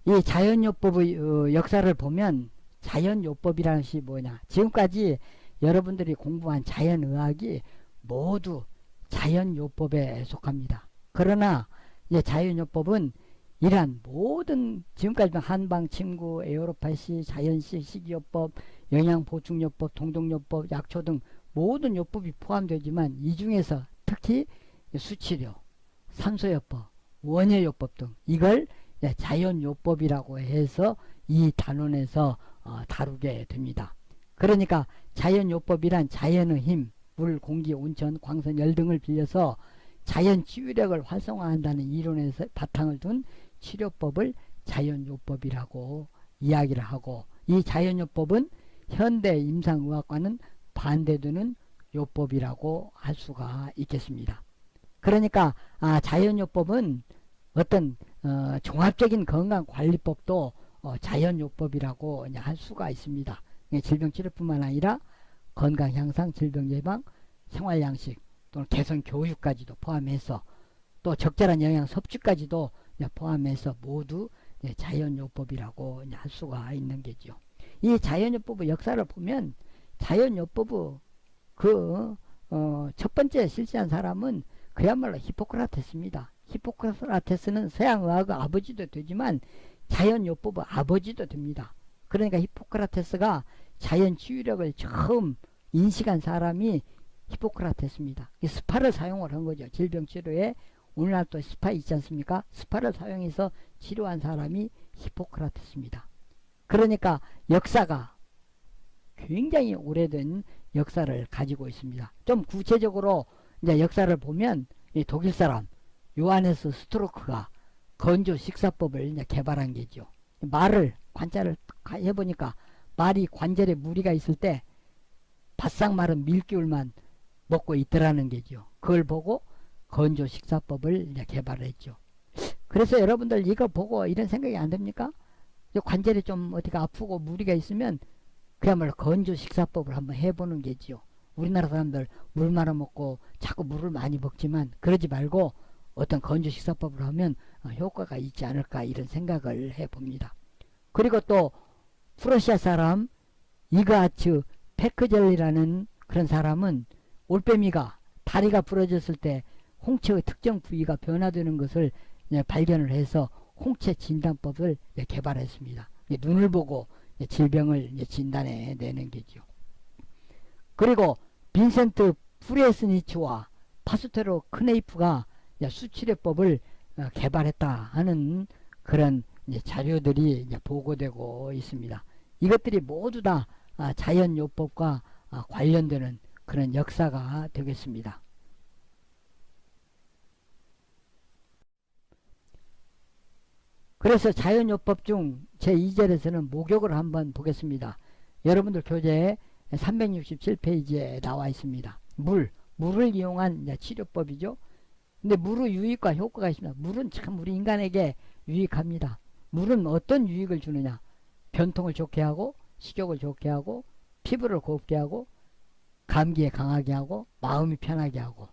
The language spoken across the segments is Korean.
이 자연요법의 역사를 보면 자연요법이라는 것이 뭐냐, 지금까지 여러분들이 공부한 자연의학이 모두 자연요법에 속합니다. 그러나 이제 자연요법은 이러한 모든 지금까지 한방침구, 에어로파시, 자연식, 식이요법, 영양보충요법, 동독요법, 약초 등 모든 요법이 포함되지만 이 중에서 특히 수치료, 산소요법, 원예요법 등 이걸 자연요법이라고 해서 이 단원에서 다루게 됩니다. 그러니까 자연요법이란 자연의 힘, 물, 공기, 온천, 광선, 열 등을 빌려서 자연 치유력을 활성화한다는 이론에서 바탕을 둔 치료법을 자연요법이라고 이야기를 하고, 이 자연요법은 현대 임상의학과는 반대되는 요법이라고 할 수가 있겠습니다. 그러니까 자연요법은 어떤 종합적인 건강관리법도 자연요법이라고 할 수가 있습니다. 질병치료뿐만 아니라 건강향상, 질병예방, 생활양식 또는 개선 교육까지도 포함해서 또 적절한 영양 섭취까지도 포함해서 모두 자연요법이라고 할 수가 있는 게죠. 이 자연요법의 역사를 보면 자연요법의 첫 번째 실시한 사람은 그야말로 히포크라테스입니다. 히포크라테스는 서양의학의 아버지도 되지만 자연요법의 아버지도 됩니다. 그러니까 히포크라테스가 자연치유력을 처음 인식한 사람이 히포크라테스입니다. 스파를 사용을 한 거죠. 질병치료에 오늘날 또 스파 있지 않습니까? 스파를 사용해서 치료한 사람이 히포크라테스입니다. 그러니까 역사가 굉장히 오래된 역사를 가지고 있습니다. 좀 구체적으로 이제 역사를 보면 이 독일 사람 요하네스 스트로크가 건조 식사법을 이제 개발한 게죠. 말을 관찰을 해보니까 말이 관절에 무리가 있을 때 바싹 마른 밀기울만 먹고 있더라는 게죠. 그걸 보고 건조 식사법을 이제 개발을 했죠. 그래서 여러분들 이거 보고 이런 생각이 안 듭니까? 관절이 좀 어디가 아프고 무리가 있으면 그야말로 건조 식사법을 한번 해보는 게지요. 우리나라 사람들 물 말아 먹고 자꾸 물을 많이 먹지만 그러지 말고 어떤 건조 식사법을 하면 효과가 있지 않을까 이런 생각을 해봅니다. 그리고 또 프러시아 사람 이그아츠 페크젤리라는 그런 사람은 올빼미가 다리가 부러졌을 때 홍채의 특정 부위가 변화되는 것을 발견을 해서 홍채 진단법을 개발했습니다. 눈을 보고 질병을 진단해 내는 게죠. 그리고 빈센트 프리에스니치와 파스테로 크네이프가 수치료법을 개발했다 하는 그런 자료들이 보고되고 있습니다. 이것들이 모두 다 자연요법과 관련되는 그런 역사가 되겠습니다. 그래서 자연요법 중 제2절에서는 목욕을 한번 보겠습니다. 여러분들 교재 367페이지에 나와 있습니다. 물을 이용한 치료법이죠. 근데 물의 유익과 효과가 있습니다. 물은 참 우리 인간에게 유익합니다. 물은 어떤 유익을 주느냐? 변통을 좋게 하고, 식욕을 좋게 하고, 피부를 곱게 하고, 감기에 강하게 하고, 마음이 편하게 하고,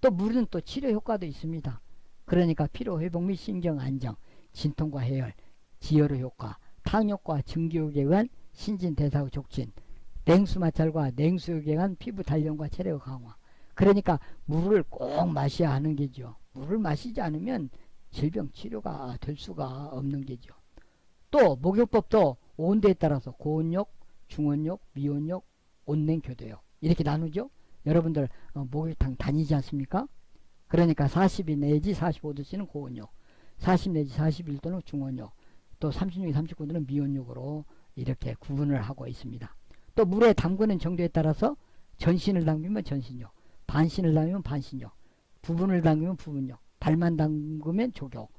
또 물은 또 치료 효과도 있습니다. 그러니까 피로회복 및 신경 안정, 진통과 해열, 지혈의 효과, 당뇨과 증기욕에 의한 신진대사의 촉진, 냉수마찰과 냉수욕에 의한 피부 단련과 체력 강화. 그러니까 물을 꼭 마셔야 하는 게죠. 물을 마시지 않으면 질병 치료가 될 수가 없는 게죠. 또 목욕법도 온도에 따라서 고온욕, 중온욕, 미온욕, 온냉교도욕 이렇게 나누죠. 여러분들 목욕탕 다니지 않습니까? 그러니까 42 내지 45도씨는 고온욕, 40 내지 41도는 중온욕, 또 36, 39도는 미온욕으로 이렇게 구분을 하고 있습니다. 또 물에 담그는 정도에 따라서 전신을 담그면 전신욕, 반신을 담그면 반신욕, 부분을 담그면 부분욕, 발만 담그면 조욕,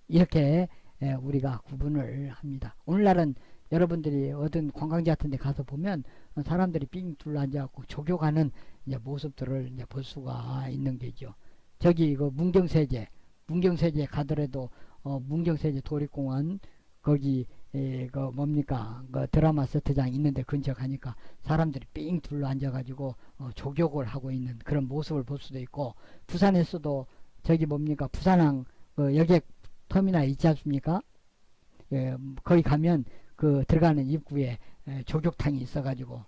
이렇게 우리가 구분을 합니다. 오늘날은 여러분들이 어떤 관광지 같은 데 가서 보면 사람들이 삥 둘러앉아갖고 조교하는 모습들을 볼 수가 있는 게죠. 저기 이거 문경세제 가더라도 문경세제 도립공원 거기 그 뭡니까 그 드라마 세트장 있는데 근처 가니까 사람들이 삥 둘러 앉아가지고 조격을 하고 있는 그런 모습을 볼 수도 있고, 부산에서도 저기 뭡니까 부산항 그 여객 터미널 있지 않습니까? 거기 가면 그 들어가는 입구에 조격탕이 있어가지고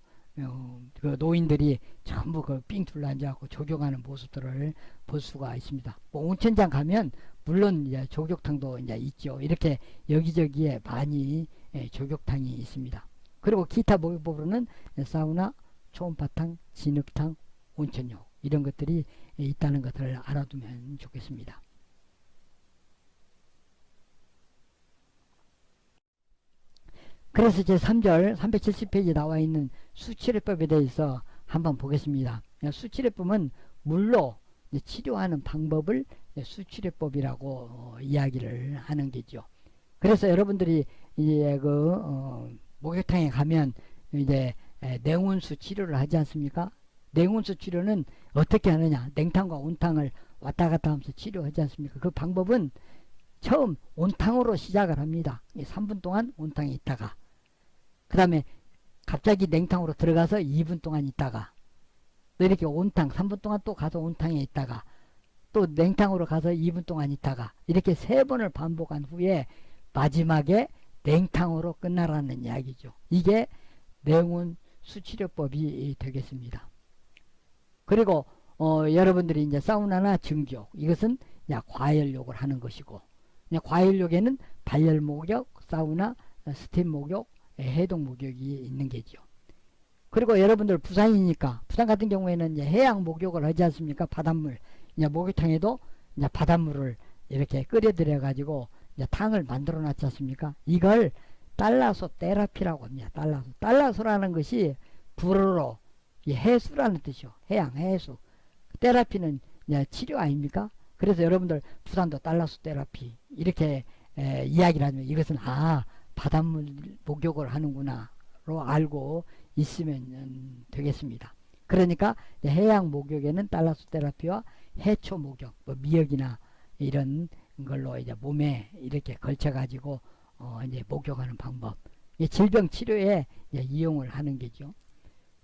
그 노인들이 전부 그 삥 둘러앉아갖고 조격하는 모습들을 볼 수가 있습니다. 뭐 온천장 가면 물론 이제 조격탕도 이제 있죠. 이렇게 여기저기에 많이 조격탕이 있습니다. 그리고 기타 목욕법으로는 사우나, 초음파탕, 진흙탕, 온천욕 이런 것들이 있다는 것을 알아두면 좋겠습니다. 그래서 제 3절 370페이지에 나와 있는 수치료법에 대해서 한번 보겠습니다. 수치료법은 물로 치료하는 방법을 수치료법이라고 이야기를 하는 게죠. 그래서 여러분들이 이제 목욕탕에 가면 이제 냉온수 치료를 하지 않습니까? 냉온수 치료는 어떻게 하느냐? 냉탕과 온탕을 왔다 갔다 하면서 치료하지 않습니까? 그 방법은 처음 온탕으로 시작을 합니다. 3분 동안 온탕에 있다가 그 다음에 갑자기 냉탕으로 들어가서 2분 동안 있다가 또 이렇게 온탕 3분 동안 또 가서 온탕에 있다가 또 냉탕으로 가서 2분 동안 있다가 이렇게 3번을 반복한 후에 마지막에 냉탕으로 끝나라는 이야기죠. 이게 냉온 수치료법이 되겠습니다. 그리고 여러분들이 이제 사우나나 증기욕 이것은 과열욕을 하는 것이고 과열욕에는 발열 목욕, 사우나, 스팀 목욕, 해동 목욕이 있는 게죠. 그리고 여러분들 부산이니까 부산 같은 경우에는 이제 해양 목욕을 하지 않습니까? 바닷물 이제 목욕탕에도 이제 바닷물을 이렇게 끓여들여 가지고 이제 탕을 만들어 놨지 않습니까? 이걸 달라소 테라피라고 합니다. 달라소라는 것이 불어로 해수라는 뜻이요. 해양 해수. 테라피는 이제 치료 아닙니까? 그래서 여러분들 부산도 달라소 테라피 이렇게 이야기를 하면 이것은 바닷물 목욕을 하는구나로 알고 있으면 되겠습니다. 그러니까 해양 목욕에는 달라소 테라피와 해초 목욕, 뭐 미역이나 이런 걸로 이제 몸에 이렇게 걸쳐 가지고 이제 목욕하는 방법, 질병 치료에 이용을 하는 게죠.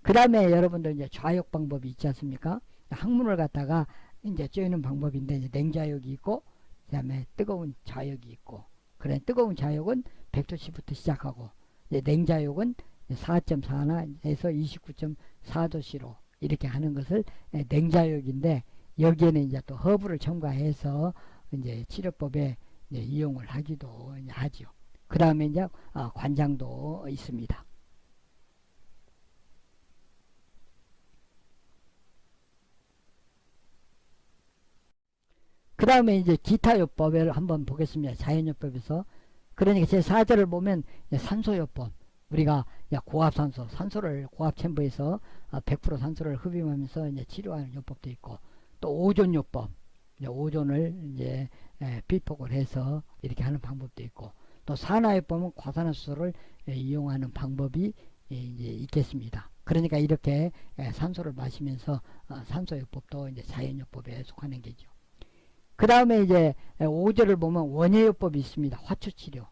그 다음에 여러분들 이제 좌욕 방법이 있지 않습니까? 항문을 갖다가 이제 쬐는 방법인데 이제 냉좌욕이 있고, 그 다음에 뜨거운 좌욕이 있고, 그래 뜨거운 좌욕은 100도씨부터 시작하고, 이제 냉좌욕은 4.4나에서 29.4도씨로 이렇게 하는 것을 냉좌욕인데, 여기에는 이제 또 허브를 첨가해서 이제 치료법에 이제 이용을 하기도 하죠. 그 다음에 이제 관장도 있습니다. 그 다음에 이제 기타요법을 한번 보겠습니다. 자연요법에서. 그러니까 제 4절을 보면 산소요법. 우리가 고압산소, 산소를 고압 챔버에서 100% 산소를 흡입하면서 이제 치료하는 요법도 있고, 또 오존요법. 오존을 이제 비폭을 해서 이렇게 하는 방법도 있고, 또 산화요법은 과산화수소를 이용하는 방법이 이제 있겠습니다. 그러니까 이렇게 산소를 마시면서 산소요법도 이제 자연요법에 속하는 게죠. 그 다음에 이제 5절을 보면 원예요법이 있습니다. 화초치료.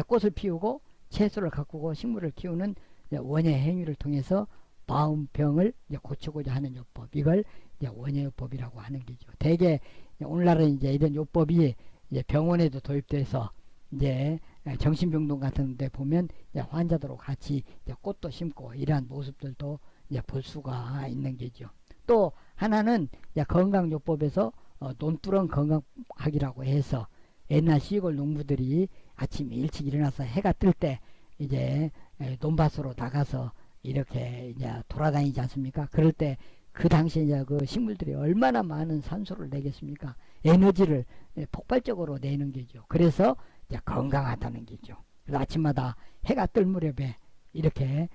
꽃을 피우고 채소를 가꾸고 식물을 키우는 원예 행위를 통해서 마음병을 고치고자 하는 요법. 이걸 원예요법이라고 하는 게죠. 대개 오늘날은 이제 이런 요법이 이제 병원에도 도입돼서 이제 정신병동 같은 데 보면 환자들하고 같이 꽃도 심고 이러한 모습들도 볼 수가 있는 게죠. 또 하나는 건강요법에서 논두렁 건강학이라고 해서 옛날 시골 농부들이 아침에 일찍 일어나서 해가 뜰 때 이제 논밭으로 나가서 이렇게 이제 돌아다니지 않습니까? 그럴 때 그 당시에 이제 그 식물들이 얼마나 많은 산소를 내겠습니까? 에너지를 폭발적으로 내는 게죠. 그래서 이제 건강하다는 게죠. 그래서 아침마다 해가 뜰 무렵에 이렇게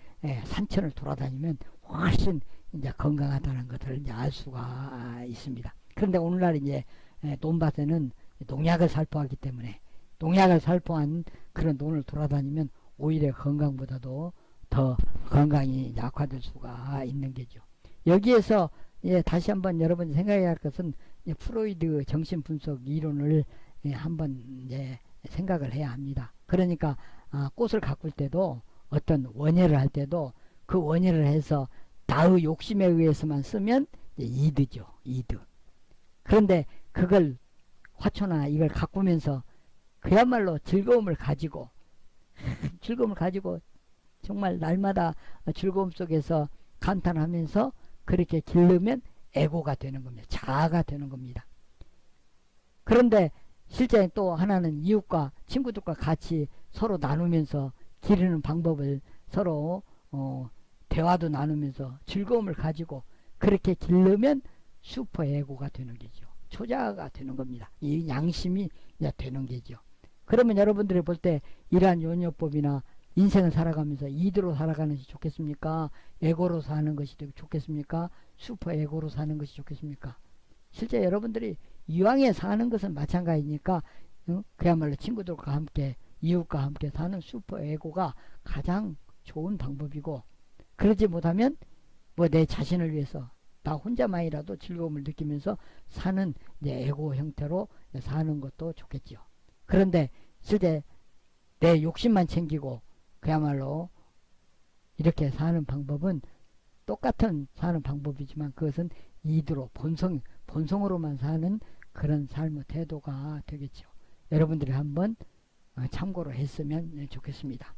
산천을 돌아다니면 훨씬 이제 건강하다는 것을 이제 알 수가 있습니다. 그런데 오늘날 이제 논밭에는 농약을 살포하기 때문에 농약을 살포한 그런 논을 돌아다니면 오히려 건강보다도 더 건강이 약화될 수가 있는 게죠. 여기에서 다시 한번 여러분이 생각해야 할 것은 프로이드 정신분석 이론을 한번 생각을 해야 합니다. 그러니까 꽃을 가꿀 때도 어떤 원예를 할 때도 그 원예를 해서 나의 욕심에 의해서만 쓰면 이드죠. 이드. 그런데 그걸 화초나 이걸 가꾸면서 그야말로 즐거움을 가지고 즐거움을 가지고 정말 날마다 즐거움 속에서 감탄하면서 그렇게 기르면 에고가 되는 겁니다. 자아가 되는 겁니다. 그런데 실제 또 하나는 이웃과 친구들과 같이 서로 나누면서 기르는 방법을 서로 대화도 나누면서 즐거움을 가지고 그렇게 기르면 슈퍼 에고가 되는 거죠. 초자아가 되는 겁니다. 이 양심이 되는 거죠. 그러면 여러분들이 볼 때 이러한 요요법이나 인생을 살아가면서 이대로 살아가는 것이 좋겠습니까? 에고로 사는 것이 좋겠습니까? 슈퍼 에고로 사는 것이 좋겠습니까? 실제 여러분들이 이왕에 사는 것은 마찬가지니까 그야말로 친구들과 함께 이웃과 함께 사는 슈퍼 에고가 가장 좋은 방법이고, 그러지 못하면 뭐 내 자신을 위해서 나 혼자만이라도 즐거움을 느끼면서 사는 에고 형태로 사는 것도 좋겠죠. 그런데 실제 내 욕심만 챙기고 그야말로 이렇게 사는 방법은 똑같은 사는 방법이지만 그것은 이드로 본성으로만 사는 그런 삶의 태도가 되겠죠. 여러분들이 한번 참고로 했으면 좋겠습니다.